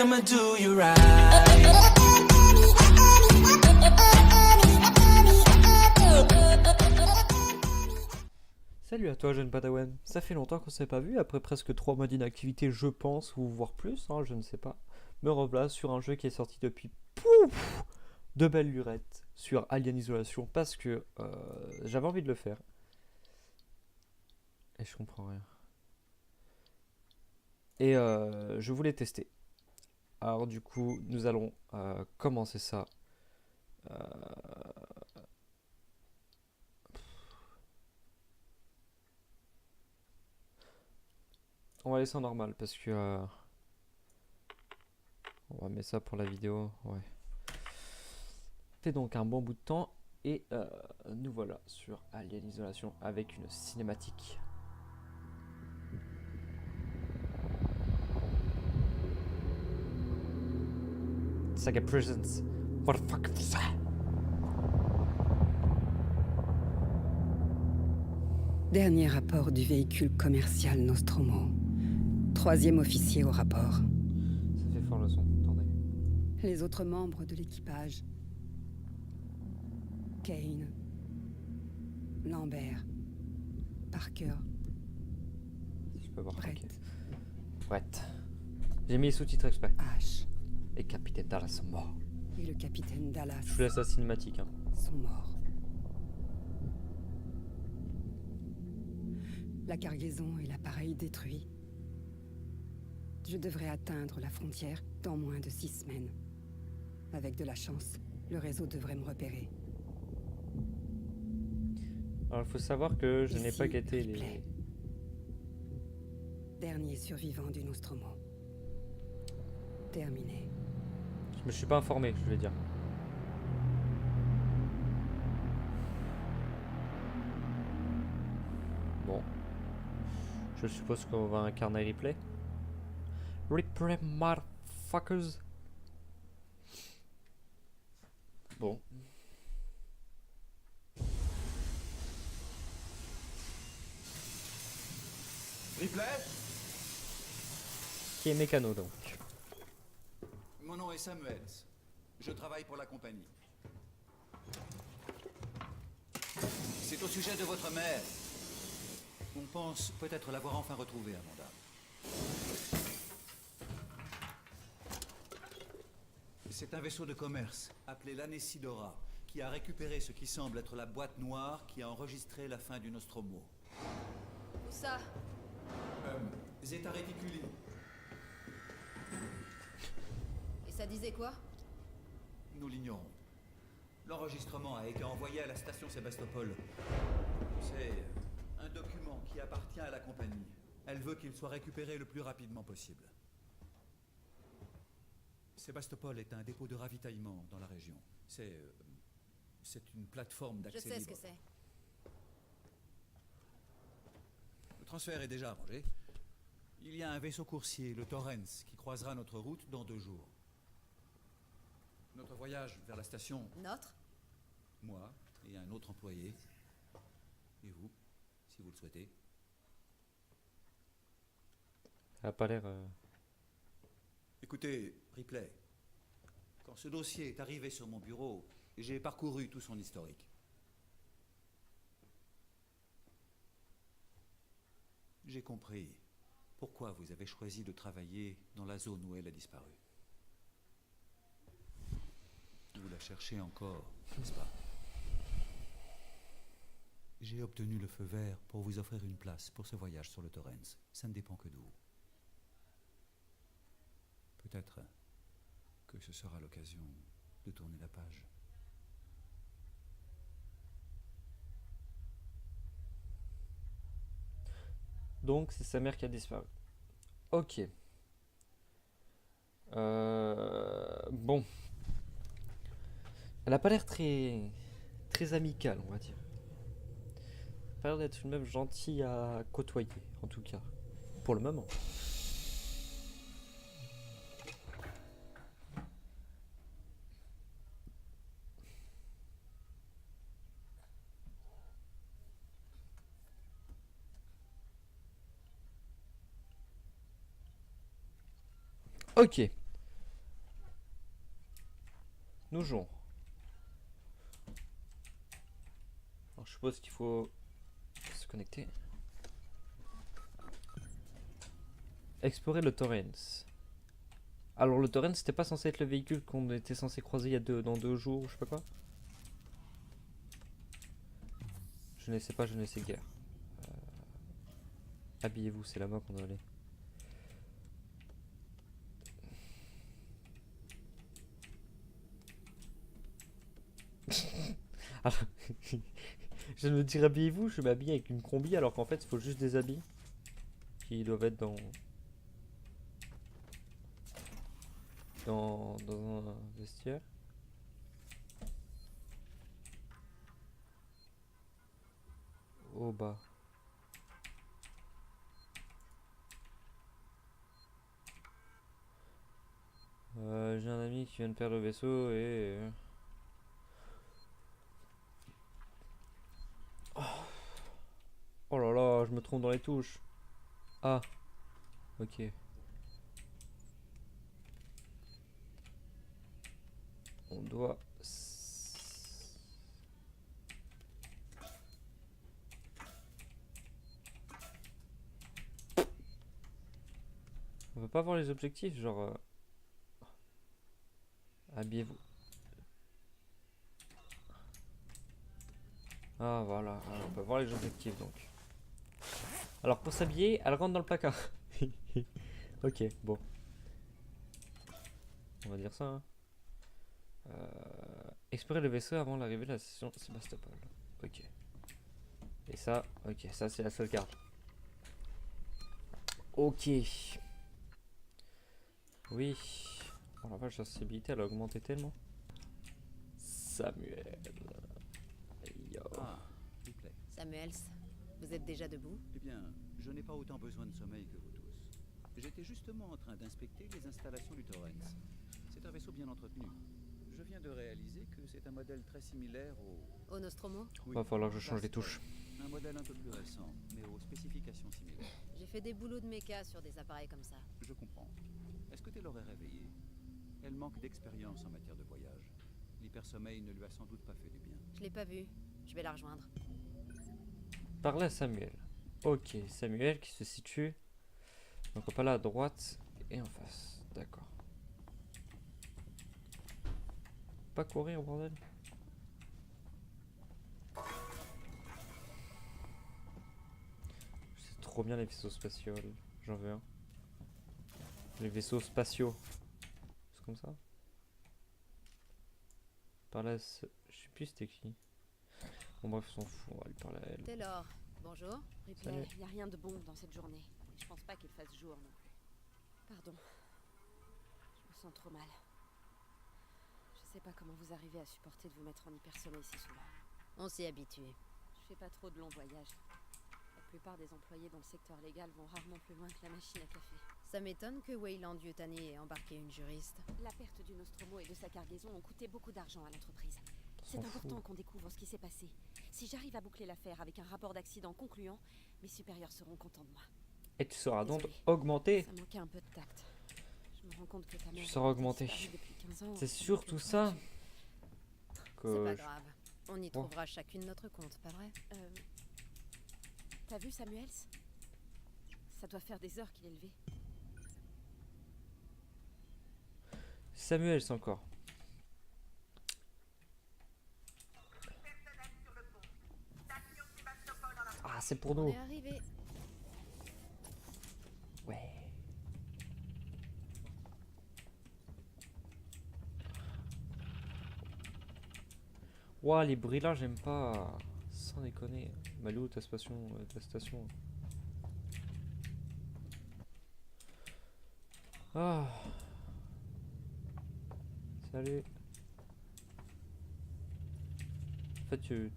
I'ma do you right. Salut à toi jeune padawan, ça fait longtemps qu'on s'est pas vu, après presque 3 mois d'inactivité je pense, ou voire plus, hein, je ne sais pas. Me revoilà sur un jeu qui est sorti depuis pouf, de belles lurettes sur Alien Isolation parce que j'avais envie de le faire. Et je comprends rien. Et je voulais tester. Alors du coup nous allons commencer ça. Euh, On va laisser en normal parce que on va mettre ça pour la vidéo. Ouais. Fait donc un bon bout de temps et nous voilà sur Alien Isolation avec une cinématique. Saga Presence. What the fuck is that? Dernier rapport du véhicule commercial Nostromo. 3e officier au rapport. Ça fait fort le son, attendez. Les autres membres de l'équipage. Kane. Lambert. Parker. Si je peux voir. Brett. Ok. Brett. J'ai mis les sous-titres exprès. H. Et Capitaine Dallas sont morts. Et le capitaine Dallas Je vous laisse la cinématique. Hein. sont morts. La cargaison et l'appareil détruits. Je devrais atteindre la frontière dans moins de 6 semaines. Avec de la chance, le réseau devrait me repérer. Alors il faut savoir que je n'ai Ici, pas guetté les... Ripley. Dernier survivant du Nostromo. Terminé. Je me suis pas informé, je vais dire. Bon. Je suppose qu'on va incarner Ripley. Ripley, motherfuckers. Bon. Ripley, Qui est mécano donc. mon nom est Samuels. Je travaille pour la compagnie. C'est au sujet de votre mère. On pense peut-être l'avoir enfin retrouvée, Amanda. C'est un vaisseau de commerce appelé l'Anesidora qui a récupéré ce qui semble être la boîte noire qui a enregistré la fin du Nostromo. Où ça? Zeta Reticuli. Et ça disait quoi? Nous l'ignorons. L'enregistrement a été envoyé à la station Sébastopol. C'est un document qui appartient à la compagnie. Elle veut qu'il soit récupéré le plus rapidement possible. Sébastopol est un dépôt de ravitaillement dans la région. C'est une plateforme Je d'accès sais ce libre. que c'est. Le transfert est déjà arrangé. Il y a un vaisseau coursier, le Torrens, qui croisera notre route dans 2 jours. Notre voyage vers la station, Notre? moi et un autre employé, et vous, si vous le souhaitez. Elle a pas l'air... Écoutez, Ripley, quand ce dossier est arrivé sur mon bureau, j'ai parcouru tout son historique. J'ai compris pourquoi vous avez choisi de travailler dans la zone où elle a disparu. Vous la cherchez encore, n'est-ce pas? J'ai obtenu le feu vert pour vous offrir une place pour ce voyage sur le Torrens. Ça ne dépend que de vous. Peut-être que ce sera l'occasion de tourner la page. Donc c'est sa mère qui a disparu. Ok. Bon. Elle a pas l'air très amicale, on va dire. Elle a pas l'air d'être une meuf gentille à côtoyer, en tout cas. Pour le moment. Ok. 2 jours. Alors, je suppose qu'il faut se connecter. Explorer le Torrens. Alors le Torrens c'était pas censé être le véhicule qu'on était censé croiser dans 2 jours ou je sais pas quoi. Je ne sais pas, je ne sais guère. Habillez-vous, c'est là-bas qu'on doit aller. Alors, je me dire habillez-vous, je m'habille avec une combi alors qu'en fait il faut juste des habits qui doivent être dans un vestiaire. Au bas. J'ai un ami qui vient de perdre le vaisseau et... Oh là là, je me trompe dans les touches. Ah. Ok. On doit... On peut pas voir les objectifs, genre... Habillez-vous. Ah voilà, alors, on peut voir les objectifs donc. Alors pour s'habiller, elle rentre dans le placard. Ok, bon. On va dire ça. Hein. Explorer le vaisseau avant l'arrivée de la station Sébastopol. Ok. Et ça, ok, ça c'est la sauvegarde. Ok. Oui. Oh la vache, la sensibilité elle a augmenté tellement. Samuel. Yo. Ah, Ripley. Samuels, vous êtes déjà debout? Eh bien, je n'ai pas autant besoin de sommeil que vous tous. J'étais justement en train d'inspecter les installations du Torrens. C'est un vaisseau bien entretenu. Je viens de réaliser que c'est un modèle très similaire au... Au Nostromo? Oui, Va falloir que je change les touches. Un modèle un peu plus récent, mais aux spécifications similaires. J'ai fait des boulots de méca sur des appareils comme ça. Je comprends. Est-ce que tu l'aurais réveillée? Elle manque d'expérience en matière de voyage. L'hypersommeil ne lui a sans doute pas fait du bien. Je l'ai pas vue. Je vais la rejoindre. Parler à Samuel. Ok, Samuel qui se situe donc pas là à droite et en face. D'accord. Pas courir, bordel. C'est trop bien les vaisseaux spatiaux. J'en veux un. Les vaisseaux spatiaux. C'est comme ça. Par là, je sais plus c'était qui. Bon bref, on s'en fout, on va lui parler à elle. Taylor, bonjour. Ripley, Salut. il n'y a rien de bon dans cette journée. Et je pense pas qu'il fasse jour non plus. Pardon. Je me sens trop mal. Je sais pas comment vous arrivez à supporter de vous mettre en hypersommeil si souvent. On s'y est habitué. Je fais pas trop de longs voyages. La plupart des employés dans le secteur légal vont rarement plus loin que la machine à café. Ça m'étonne que Weyland Yutani ait embarqué une juriste. La perte du Nostromo et de sa cargaison ont coûté beaucoup d'argent à l'entreprise. C'est s'en important fout. qu'on découvre ce qui s'est passé. Si j'arrive à boucler l'affaire avec un rapport d'accident concluant, mes supérieurs seront contents de moi. Et tu seras donc Désolée. augmenté. Ça manquait un peu de tact. Je me rends compte que ta mère seras augmenté. disparue depuis 15 ans. C'est surtout ça C'est que pas je- grave. On y Bon. trouvera chacune notre compte, pas vrai? T'as vu Samuels? Ça doit faire des heures qu'il est levé. Samuel, c'est encore. Ah, c'est pour On nous. est arrivé. Ouais. Ouah, les bruits là, j'aime pas. Sans déconner. Malou, ta station. Ah. Salut. En fait, tu...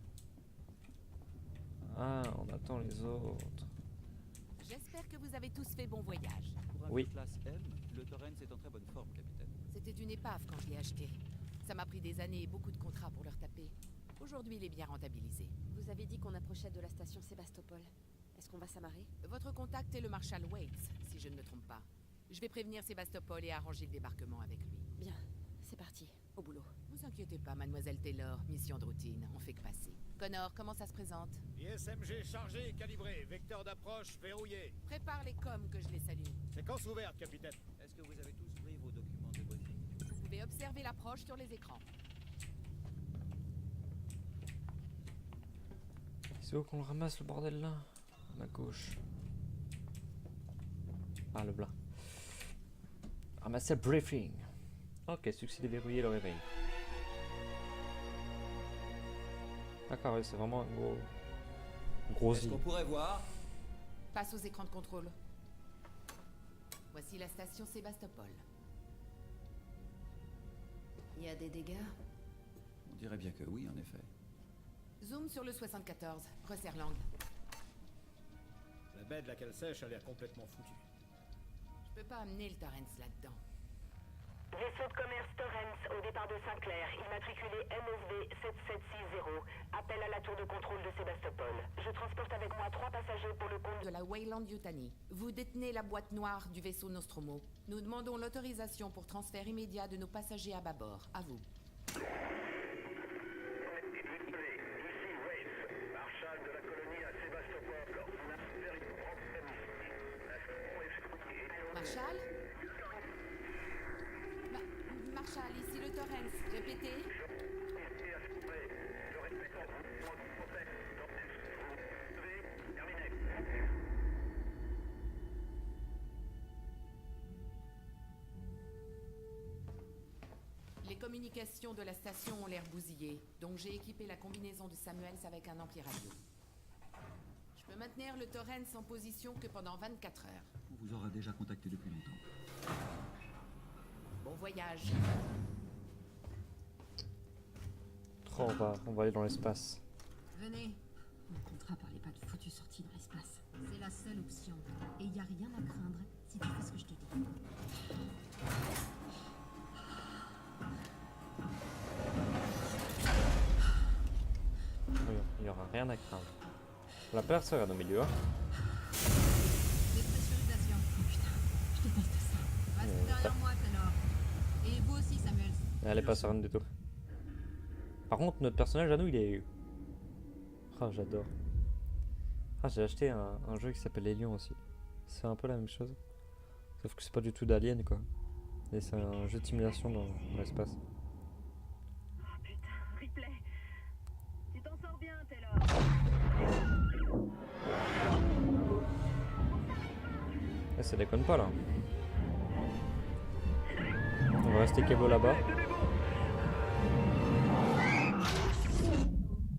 Ah, on attend les autres. J'espère que vous avez tous fait bon voyage. Pour un Oui. jeu classe M, le Torrens est en très bonne forme, capitaine. C'était une épave quand je l'ai acheté. Ça m'a pris des années et beaucoup de contrats pour le retaper. Aujourd'hui, il est bien rentabilisé. Vous avez dit qu'on approchait de la station Sébastopol. Est-ce qu'on va s'amarrer? Votre contact est le Marshal Waits, si je ne me trompe pas. Je vais prévenir Sébastopol et arranger le débarquement avec lui. Bien, c'est parti. Au boulot. Vous inquiétez pas, mademoiselle Taylor. Mission de routine, on fait que passer. Connor, comment ça se présente? ISMG chargé et calibré, vecteur d'approche verrouillé. Prépare les coms que je les salue. Séquence ouverte, capitaine. Est-ce que vous avez tous pris vos documents de briefing? Vous pouvez observer l'approche sur les écrans. C'est où qu'on le ramasse le bordel là? À ma gauche. Ah le blanc. Ramasser le briefing. Ok, succès déverrouillé le réveil. D'accord, oui, c'est vraiment un gros Est-ce île. qu'on pourrait voir? Passe aux écrans de contrôle. Voici la station Sébastopol. Il y a des dégâts? On dirait bien que oui, en effet. Zoom sur le 74. Resserre l'angle. La baie de la cale sèche a l'air complètement foutue. Je peux pas amener le Torrens là-dedans. Vaisseau de commerce Torrens au départ de Saint-Clair, immatriculé MSV 7760. Appel à la tour de contrôle de Sébastopol. Je transporte avec moi 3 passagers pour le compte De la Weyland Yutani. Vous détenez la boîte noire du vaisseau Nostromo. Nous demandons l'autorisation pour transfert immédiat de nos passagers à bâbord. À vous. Marshall? Marshall, ici le Torrens. Répétez. Les communications de la station ont l'air bousillées, donc j'ai équipé la combinaison de Samuels avec un ampli radio. Je peux maintenir le Torrens en position que pendant 24 heures. On vous aura déjà contacté depuis longtemps. Bon voyage. Oh, on va aller dans l'espace. Venez. Mon contrat parlait pas de foutue sortie dans l'espace. C'est la seule option. Et y a rien à craindre si tu fais ce que je te dis. Oui, il n'y aura rien à craindre. La personne au milieu. Hein. Dépressurisation. Oh putain, je déteste ça. Reste derrière moi, Taylor. Et vous aussi, Samuels. Elle est pas sereine du tout. Par contre, notre personnage à nous, il est... Ah, j'adore. Ah, j'ai acheté un jeu qui s'appelle Les Lions aussi. C'est un peu la même chose. Sauf que c'est pas du tout d'Alien, quoi. Et c'est un jeu de simulation dans l'espace. Oh putain, Ripley. Tu t'en sors bien, Taylor. Eh, ça déconne pas, là. On va rester Kebo là-bas.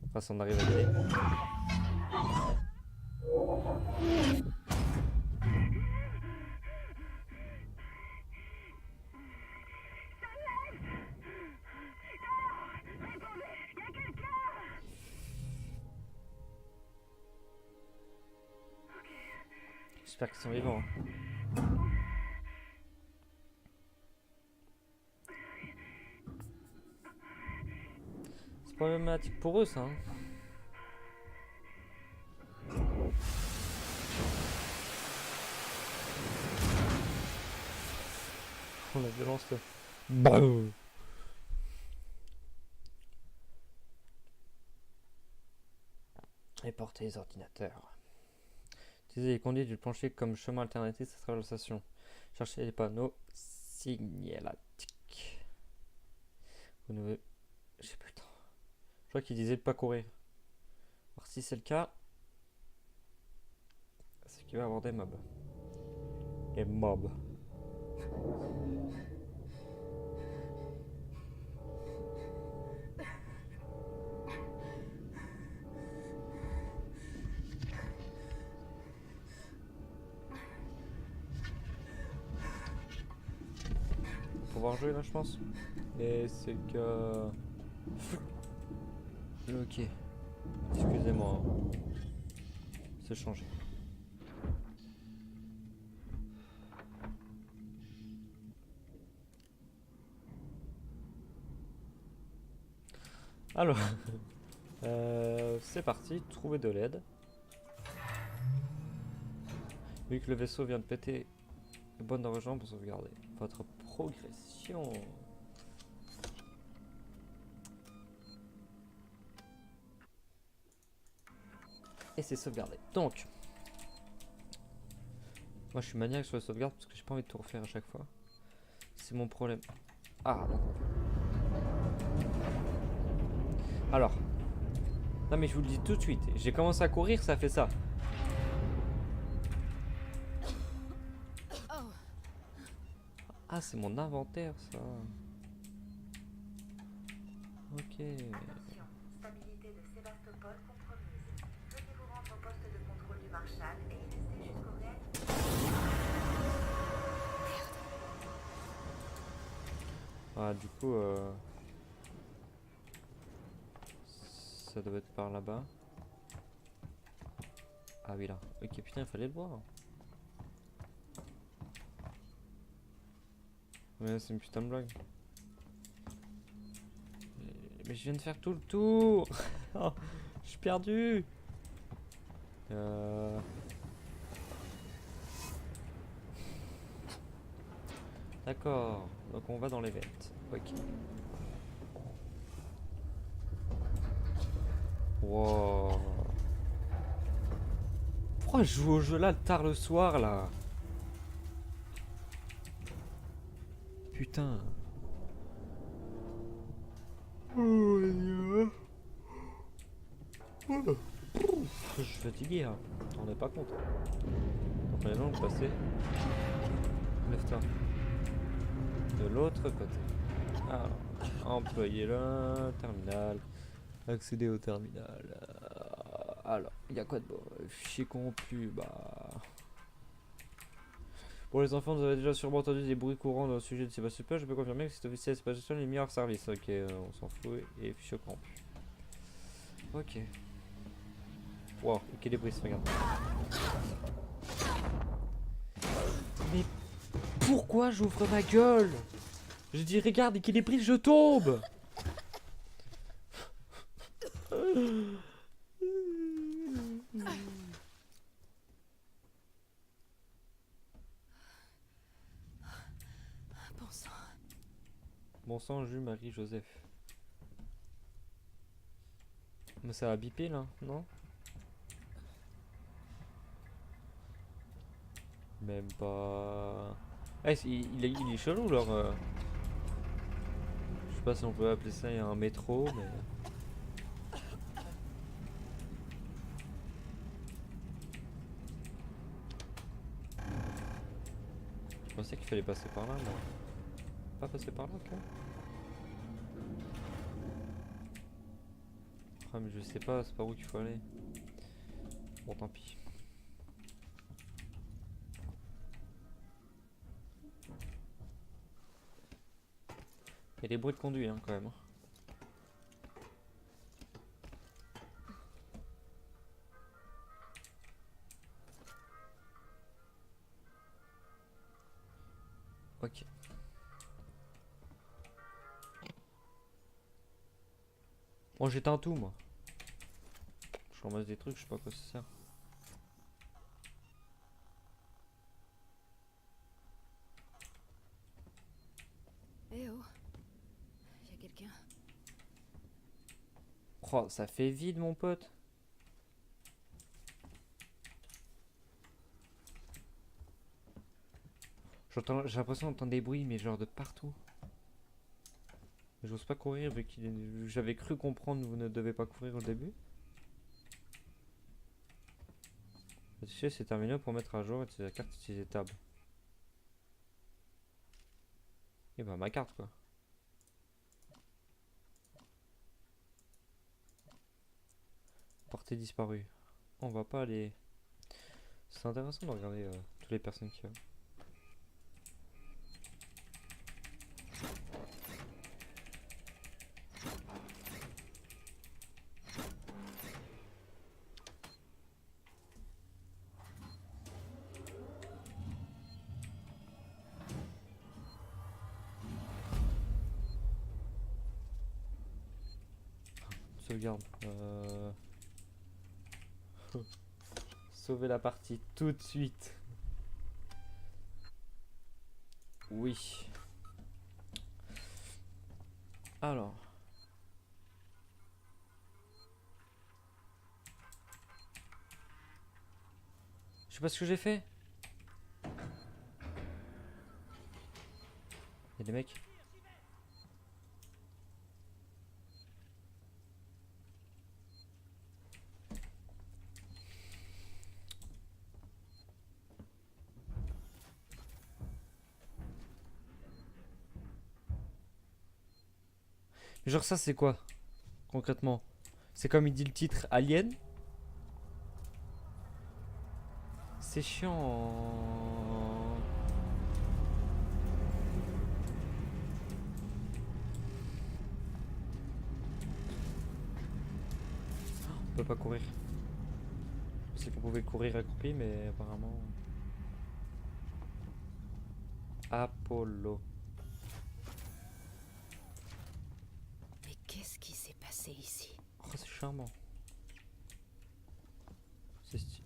Enfin, si on arrive à y aller. J'espère qu'ils sont vivants. Hein. C'est problématique pour eux, ça. Hein. Oh, la violence là. Bah. Et porter les ordinateurs. Utiliser les conduits du plancher comme chemin alternatif à travers la station. Chercher les panneaux signalétiques. Vous ne... Je sais plus le temps. Je crois qu'il disait de pas courir. Alors si c'est le cas, c'est qu'il va y avoir des mobs. Les mobs. Pouvoir jouer là, je pense. Et c'est que... Ok. Excusez-moi. C'est changé. Alors, c'est parti, trouver de l'aide. Vu que le vaisseau vient de péter, le bon de rejoindre pour sauvegarder votre progression. Et c'est sauvegardé. Donc, moi je suis maniaque sur les sauvegardes parce que j'ai pas envie de tout refaire à chaque fois. C'est mon problème. Ah non. Alors. Non mais je vous le dis tout de suite. J'ai commencé à courir, ça fait ça. Ah, c'est mon inventaire, ça. Ok. Attention, stabilité de Sébastopol compromise. Veuillez vous rendre au poste de contrôle du Marshal et y rester jusqu'au réel. Ah, du coup, ça doit être par là-bas. Ah oui, là. Ok, putain, il fallait le voir. Ouais, c'est une putain de blague. Mais je viens de faire tout le tour. Oh, je suis perdu. D'accord. Donc on va dans les ventes. Ok. Wow. Pourquoi je joue au jeu là tard le soir là? Putain. Je suis fatigué hein. On n'est pas compte. Donc maintenant on va passer. Lève-toi. De l'autre côté. Alors, employer là, terminal. Accéder au terminal. Alors, il y a quoi de beau? Fichier corrompu, bah. Pour les enfants, vous avez déjà sûrement entendu des bruits courants dans le sujet de Sébastopol. Je peux confirmer que cet officiel Sébastopol est les meilleurs services. Ok, on s'en fout. Et fichier corrompu. Ok. Wow, équilibriste, regarde. Mais pourquoi j'ouvre ma gueule? Je dis regarde, équilibriste, je tombe. Bon sang. Bon sang, Jules, Marie, Joseph. Mais ça a bipé là, non? Même pas. Eh, il est chelou leur. Je sais pas si on peut appeler ça un métro, mais. Je pensais qu'il fallait passer par là, moi. Pas passer par là, ok. Ah, mais je sais pas, c'est par où qu'il faut aller. Bon, tant pis. Il y a des bruits de conduite, hein, quand même. Ok. Bon, j'éteins tout, moi. Je ramasse des trucs, je sais pas à quoi ça sert. Eh oh. Y a quelqu'un? Oh, ça fait vide, mon pote. J'ai l'impression d'entendre des bruits, mais genre de partout. J'ose pas courir vu que j'avais cru comprendre que vous ne devez pas courir au début. Afficher ces terminaux pour mettre à jour et la carte utilisable. Et bah ma carte quoi. Portée disparue. On va pas aller. C'est intéressant de regarder toutes les personnes qui. Sauvegarde. Sauver la partie tout de suite. Oui. Alors. pas ce que j'ai fait. Il y a des mecs. Genre ça c'est quoi concrètement? C'est comme il dit le titre, Alien. C'est chiant. On peut pas courir. Je sais qu'on pouvait courir accroupi, mais apparemment. Apollo. Mais qu'est-ce qui s'est passé ici? Oh, c'est charmant. C'est stylé.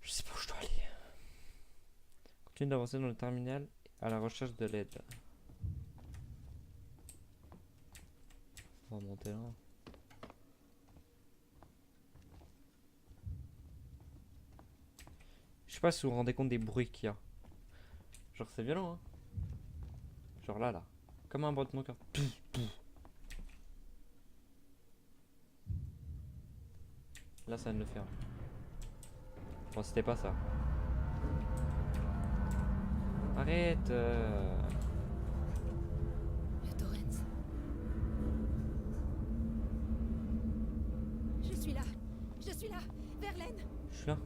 Je sais pas où je dois aller. Continue d'avancer dans le terminal à la recherche de l'aide. On va monter là. Je sais pas si vous vous rendez compte des bruits qu'il y a. Genre c'est violent hein. Genre là. Comme un battement de cœur. Là ça vient de le faire. Bon c'était pas ça. Arrête Le Torrens. Je suis là. Je suis là. Verlaine. Je suis là.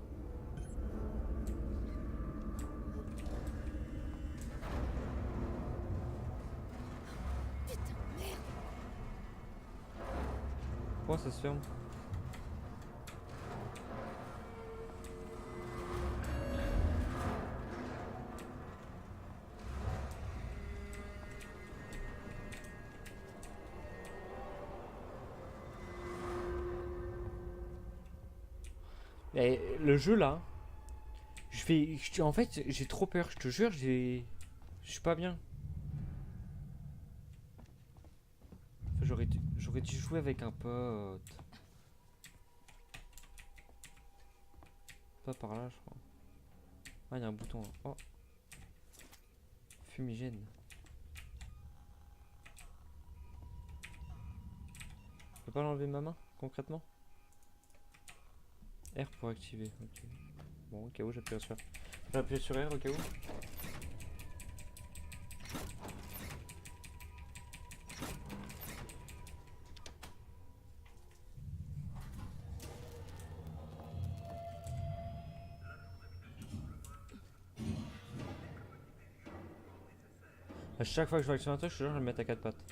Putain, merde. Pourquoi ça se ferme? Et le jeu là, en fait, j'ai trop peur, je te jure, je suis pas bien. Enfin, j'aurais dû jouer avec un pote. Pas par là, je crois. Ah, il y a un bouton là. Oh. Fumigène. Je peux pas l'enlever de ma main, concrètement? R pour activer, ok. Bon, au cas où, j'appuie sur R. J'appuie sur R au cas où. À chaque fois que je vais actionner un truc, je te jure, je vais le mettre à 4 pattes.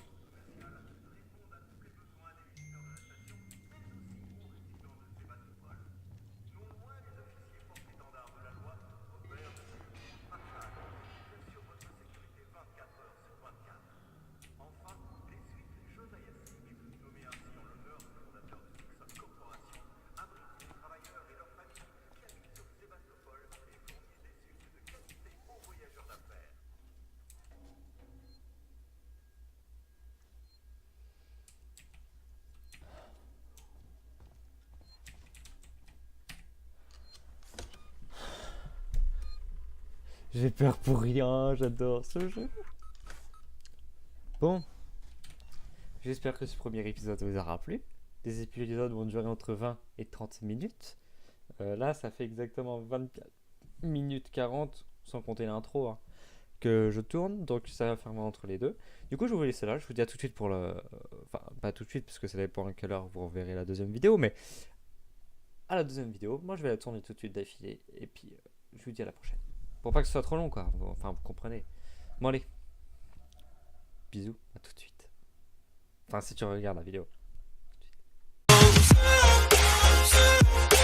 J'ai peur pour rien, j'adore ce jeu. Bon. J'espère que ce premier épisode vous aura plu. Les épisodes vont durer entre 20 et 30 minutes. Là, ça fait exactement 24 minutes 40, sans compter l'intro, hein, que je tourne. Donc ça va faire mal entre les deux. Du coup, je vais vous laisser là. Je vous dis à tout de suite pour le... Enfin, pas tout de suite, parce que ça dépend à quelle heure vous reverrez la deuxième vidéo. Mais à la deuxième vidéo, moi je vais la tourner tout de suite d'affilée. Et puis, je vous dis à la prochaine. Pour pas que ce soit trop long, quoi. Enfin, vous comprenez. Bon, allez. Bisous, à tout de suite. Enfin, si tu regardes la vidéo. À tout de suite.